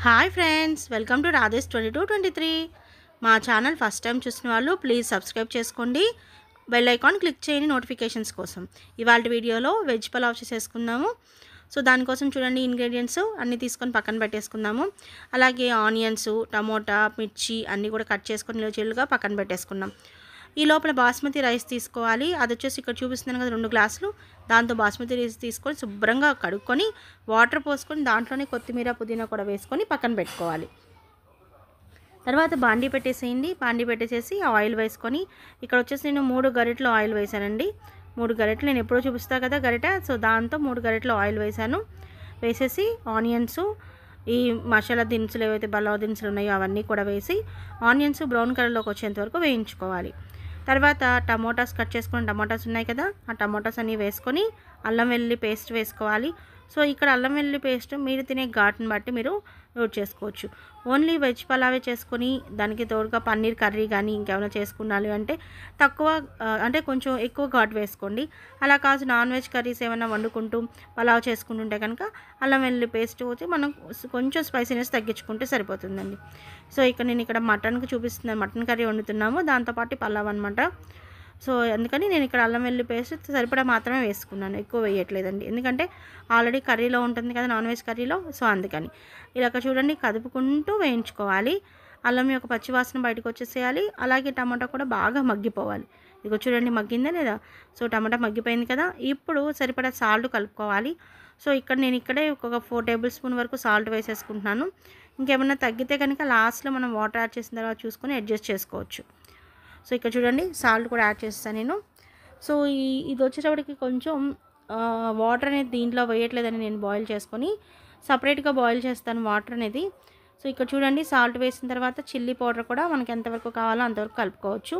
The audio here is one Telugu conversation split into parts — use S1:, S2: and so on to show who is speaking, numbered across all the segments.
S1: Hi friends, welcome to Radhesh 2223. మా ఛానల్ ఫస్ట్ టైం చూసిన వాళ్ళు ప్లీజ్ సబ్స్క్రైబ్ చేసుకోండి. బెల్ ఐకాన్ క్లిక్ చేయండి నోటిఫికేషన్స్ కోసం. ఇవాళ వీడియోలో వెజ్ పలావ్ చేసేసుకుందాము. సో దానికోసం చూడండి, ఇంగ్రీడియంట్స్ అన్నీ తీసుకొని పక్కన పెట్టేసుకుందాము. అలాగే ఆనియన్స్, టమోటా, మిర్చి అన్నీ కూడా కట్ చేసుకొని చిల్లుగా పక్కన పెట్టేసుకున్నాం. ఈ లోపల బాస్మతి రైస్ తీసుకోవాలి. అది వచ్చేసి ఇక్కడ చూపిస్తున్నాను కదా 2 గ్లాసులు. దాంతో బాస్మతి రైస్ తీసుకొని శుభ్రంగా కడుక్కొని వాటర్ పోసుకొని దాంట్లోనే కొత్తిమీర, పుదీనా కూడా వేసుకొని పక్కన పెట్టుకోవాలి. తర్వాత బాండీ పెట్టేసేయండి. బాండీ పెట్టేసేసి ఆయిల్ వేసుకొని, ఇక్కడ వచ్చేసి నేను 3 గరిటెలు ఆయిల్ వేసానండి. 3 గరిటెలు నేను ఎప్పుడో చూపిస్తా కదా గరిటె, సో దాంతో 3 గరిటెలు ఆయిల్ వేసాను. వేసేసి ఆనియన్స్, ఈ మసాలా దినుసులు ఏవైతే పలావ్ దినుసులు ఉన్నాయో అవన్నీ కూడా వేసి ఆనియన్స్ బ్రౌన్ కలర్లోకి వచ్చేంత వరకు వేయించుకోవాలి. తర్వాత టమోటాస్ కట్ చేసుకుని టమోటాస్ ఉన్నాయి కదా, ఆ టమోటాస్ అన్నీ వేసుకొని అల్లం వెల్లుల్లి పేస్ట్ వేసుకోవాలి. సో ఇక్కడ అల్లం వెల్లుల్లి పేస్ట్ మీరు తినే ఘాటుని బట్టి మీరు యూజ్ చేసుకోవచ్చు. ఓన్లీ వెజ్ పలావే చేసుకొని దానికి తోడుగా పన్నీర్ కర్రీ కానీ ఇంకేమైనా చేసుకున్నాలి అంటే తక్కువ, అంటే కొంచెం ఎక్కువ ఘాటు వేసుకోండి. అలా కాదు నాన్ వెజ్ కర్రీస్ ఏమైనా వండుకుంటూ పలావ్ చేసుకుంటుంటే కనుక అల్లం వెల్లుల్లి పేస్ట్ పోతే మనం కొంచెం స్పైసీనెస్ తగ్గించుకుంటే సరిపోతుందండి. సో నేను ఇక్కడ మటన్కి చూపిస్తున్నాను, మటన్ కర్రీ వండుతున్నాము, దాంతోపాటు పలావ్ అనమాట. సో అందుకని నేను ఇక్కడ అల్లం వెల్లుల్లి పేస్ట్ సరిపడా మాత్రమే వేసుకున్నాను, ఎక్కువ వేయట్లేదండి. ఎందుకంటే ఆల్రెడీ కర్రీలో ఉంటుంది కదా, నాన్ వెజ్ కర్రీలో. సో అందుకని ఇలా చూడండి కదుపుకుంటూ వేయించుకోవాలి. అల్లం యొక్క పచ్చివాసన బయటకు వచ్చేసేయాలి. అలాగే టమాటా కూడా బాగా మగ్గిపోవాలి. ఇదిగో చూడండి మగ్గిందా లేదా. సో టమాటా మగ్గిపోయింది కదా, ఇప్పుడు సరిపడా సాల్ట్ కలుపుకోవాలి. సో నేను ఇక్కడే ఒక 4 టేబుల్ స్పూన్ వరకు సాల్ట్ వేసేసుకుంటున్నాను. ఇంకేమన్నా తగ్గితే కనుక లాస్ట్లో మనం వాటర్ యాడ్ చేసిన తర్వాత చూసుకొని అడ్జస్ట్ చేసుకోవచ్చు. సో ఇక్కడ చూడండి సాల్ట్ కూడా యాడ్ చేస్తాను నేను. సో ఇది వచ్చేటప్పటికి కొంచెం వాటర్ అనేది దీంట్లో వేయట్లేదని నేను బాయిల్ చేసుకొని సపరేట్గా బాయిల్ చేస్తాను వాటర్ అనేది. సో ఇక్కడ చూడండి సాల్ట్ వేసిన తర్వాత చిల్లీ పౌడర్ కూడా మనకి ఎంతవరకు కావాలో అంతవరకు కలుపుకోవచ్చు.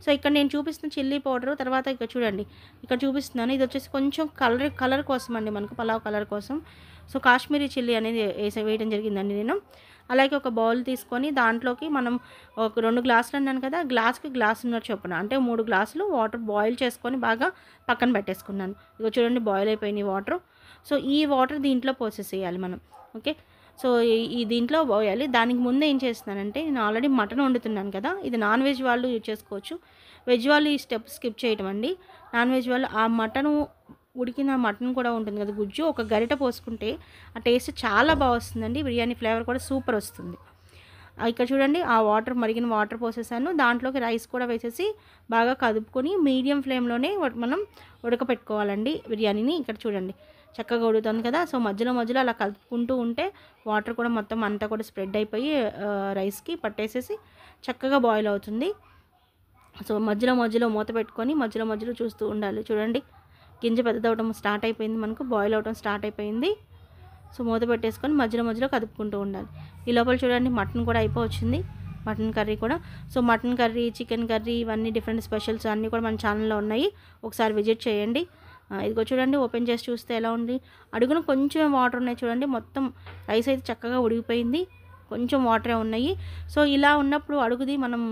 S1: సో ఇక్కడ నేను చూపిస్తున్న చిల్లీ పౌడర్ తర్వాత ఇక్కడ చూడండి ఇక్కడ చూపిస్తున్నాను, ఇది వచ్చేసి కొంచెం కలర్ కోసం అండి, మనకు పలావ్ కలర్ కోసం. సో కాశ్మీరీ చిల్లీ అనేది వేయడం జరిగిందండి నేను. అలాగే ఒక బౌల్ తీసుకొని దాంట్లోకి మనం ఒక 2 గ్లాసులు అన్నాను కదా, గ్లాస్కి గ్లాసున్నర చొప్పున అంటే 3 గ్లాసులు వాటర్ బాయిల్ చేసుకొని బాగా పక్కన పెట్టేసుకున్నాను. ఇక చూడండి బాయిల్ అయిపోయినాయి వాటర్. సో ఈ వాటర్ దీంట్లో పోసేసేయాలి మనం. ఓకే, సో ఈ దీంట్లో పోయాలి. దానికి ముందు ఏం చేస్తున్నానంటే నేను ఆల్రెడీ మటన్ వండుతున్నాను కదా, ఇది నాన్ వెజ్ వాళ్ళు యూజ్ చేసుకోవచ్చు. వెజ్ వాళ్ళు ఈ స్టెప్ స్కిప్ చేయటం అండి. నాన్ వెజ్ వాళ్ళు ఆ ఉడికిన మటన్ కూడా ఉంటుంది కదా గుజ్జు, ఒక గరిట పోసుకుంటే ఆ టేస్ట్ చాలా బాగా వస్తుందండి. బిర్యానీ ఫ్లేవర్ కూడా సూపర్ వస్తుంది. ఇక్కడ చూడండి ఆ మరిగిన వాటర్ పోసేసాను. దాంట్లోకి రైస్ కూడా వేసేసి బాగా కదుపుకొని మీడియం ఫ్లేమ్లోనే మనం ఉడకపెట్టుకోవాలండి బిర్యానీని. ఇక్కడ చూడండి చక్కగా ఉడుకుతుంది కదా. సో మధ్యలో అలా కలుపుకుంటూ ఉంటే వాటర్ కూడా మొత్తం అంతా కూడా స్ప్రెడ్ అయిపోయి రైస్కి పట్టేసేసి చక్కగా బాయిల్ అవుతుంది. సో మధ్యలో మూత పెట్టుకొని మధ్యలో చూస్తూ ఉండాలి. చూడండి గింజ పెద్దదవడం స్టార్ట్ అయిపోయింది, మనకు బాయిల్ అవడం స్టార్ట్ అయిపోయింది. సో మూత పెట్టేసుకొని మధ్యలో కదుపుకుంటూ ఉండాలి. ఈ లోపల చూడండి మటన్ కూడా అయిపోవచ్చింది, మటన్ కర్రీ కూడా. So mutton curry, chicken curry ఇవన్నీ డిఫరెంట్ స్పెషల్స్ అన్నీ కూడా మన ఛానల్లో ఉన్నాయి, ఒకసారి విజిట్ చేయండి. ఇదిగో చూడండి ఓపెన్ చేసి చూస్తే ఎలా ఉంది, అడుగున కొంచెం వాటర్ ఉన్నాయి చూడండి. మొత్తం రైస్ అయితే చక్కగా ఉడికిపోయింది, కొంచెం వాటరే ఉన్నాయి. సో ఇలా ఉన్నప్పుడు అడుగుది మనం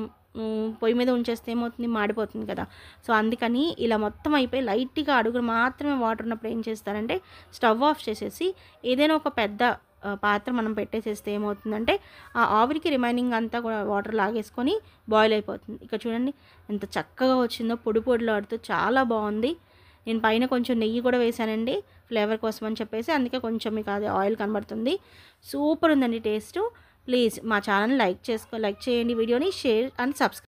S1: పొయ్యి మీద ఉంచేస్తే ఏమవుతుంది, మాడిపోతుంది కదా. సో అందుకని ఇలా మొత్తం అయిపోయి లైట్గా అడుగులు మాత్రమే వాటర్ ఉన్నప్పుడు ఏం చేస్తారంటే స్టవ్ ఆఫ్ చేసేసి ఏదైనా ఒక పెద్ద పాత్ర మనం పెట్టేసేస్తే ఏమవుతుందంటే ఆ ఆవిరికి రిమైనింగ్ అంతా కూడా వాటర్ లాగేసుకొని బాయిల్ అయిపోతుంది. ఇక్కడ చూడండి ఎంత చక్కగా వచ్చిందో, పొడిలాడుతూ చాలా బాగుంది. నేను పైన కొంచెం నెయ్యి కూడా వేసానండి ఫ్లేవర్ కోసం అని చెప్పేసి, అందుకే కొంచెం మీకు అది ఆయిల్ కనబడుతుంది. సూపర్ ఉందండి టేస్ట్. ప్లీజ్ మా ఛానల్ లైక్ చేయండి, వీడియోని షేర్ అండ్ సబ్స్క్రైబ్.